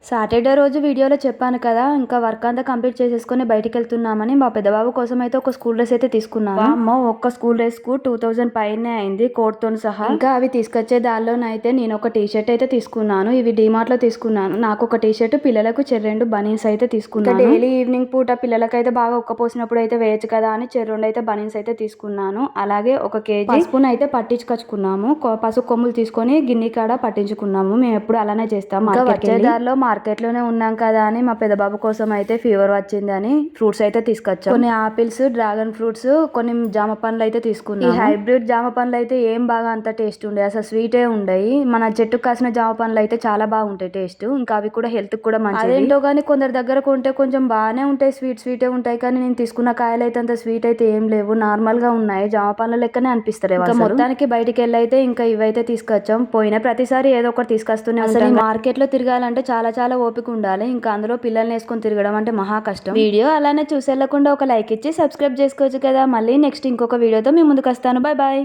Saturday రోజు వీడియోలో చెప్పాను కదా, ఇంకా వర్క్ అంతా కంప్లీట్ చేసేసుకొని బయటికి వెళ్తున్నామని. మా పెద్దబాబు కోసం అయితే ఒక స్కూల్ డ్రెస్ అయితే తీసుకున్నాను. అమ్మ ఒక్క స్కూల్ డ్రెస్ కు 2000 పైనే అయింది, కోట్ తో సహా. ఇంకా అవి తీసుకొచ్చే దానిలోనైతే నేను ఒక టీ షర్ట్ అయితే తీసుకున్నాను. ఇవి డిమార్ట్ లో తీసుకున్నాను. నాకు ఒక టీ షర్ట్, పిల్లలకు రెండు బనీన్స్ అయితే తీసుకున్నాను. డైలీ ఈవినింగ్ పూట పిల్లలకైతే బాగా ఉక్కపోసినప్పుడు అయితే వేయచ్చు కదా అని రెండు అయితే బనీన్స్ అయితే తీసుకున్నాను. అలాగే ఒక కేజీ పసుపును అయితే పట్టించుకొచ్చుకున్నాము. పసుపు కొమ్ములు తీసుకొని గిన్నె కాడ పట్టించుకున్నాము. మేము ఎప్పుడు అలానే చేస్తాం. వచ్చే దారిలో మార్కెట్ లోనే ఉన్నాం కదా అని మా పెద్ద బాబు కోసం అయితే ఫీవర్ వచ్చిందని ఫ్రూట్స్ అయితే తీసుకొచ్చాం. కొన్ని ఆపిల్స్, డ్రాగన్ ఫ్రూట్స్, కొన్ని జామ పండ్లు అయితే తీసుకున్నాం. ఈ హైబ్రిడ్ జామ పండ్లు అయితే ఏం బాగా అంత టేస్ట్ ఉండే, అసలు స్వీటే ఉండయి. మన చెట్టుకు కాసిన జామ పండ్లు అయితే చాలా బాగుంటాయి టేస్ట్. ఇంకా అవి కూడా హెల్త్ కూడా మంచిది. అదేంటో కానీ కొందరి దగ్గర కొంటే కొంచెం బాగానే ఉంటాయి, స్వీటే ఉంటాయి. కానీ నేను తీసుకున్న కాయలు అయితే అంత స్వీట్ అయితే ఏం లేవు, నార్మల్ గా ఉన్నాయి. జామ పండ్ల లెక్కనే అనిపిస్తారు. ఇంకా మొత్తానికి బయటికి వెళ్ళైతే ఇంకా ఇవైతే తీసుకొచ్చాం. పోయిన ప్రతిసారి ఏదో ఒకటి తీసుకొస్తూనే ఉంటాం. మార్కెట్ లో తిరగాలంటే చాలా ఓపిక ఉండాలి. ఇంకా అందులో పిల్లల్ని వేసుకొని తిరగడం అంటే మహా కష్టం. వీడియో అలానే చూసేళ్లకుండా ఒక లైక్ ఇచ్చి సబ్స్క్రైబ్ చేసుకోవచ్చు కదా. మళ్ళీ నెక్స్ట్ ఇంకొక వీడియోతో మీ ముందుకు వస్తాను. బాయ్.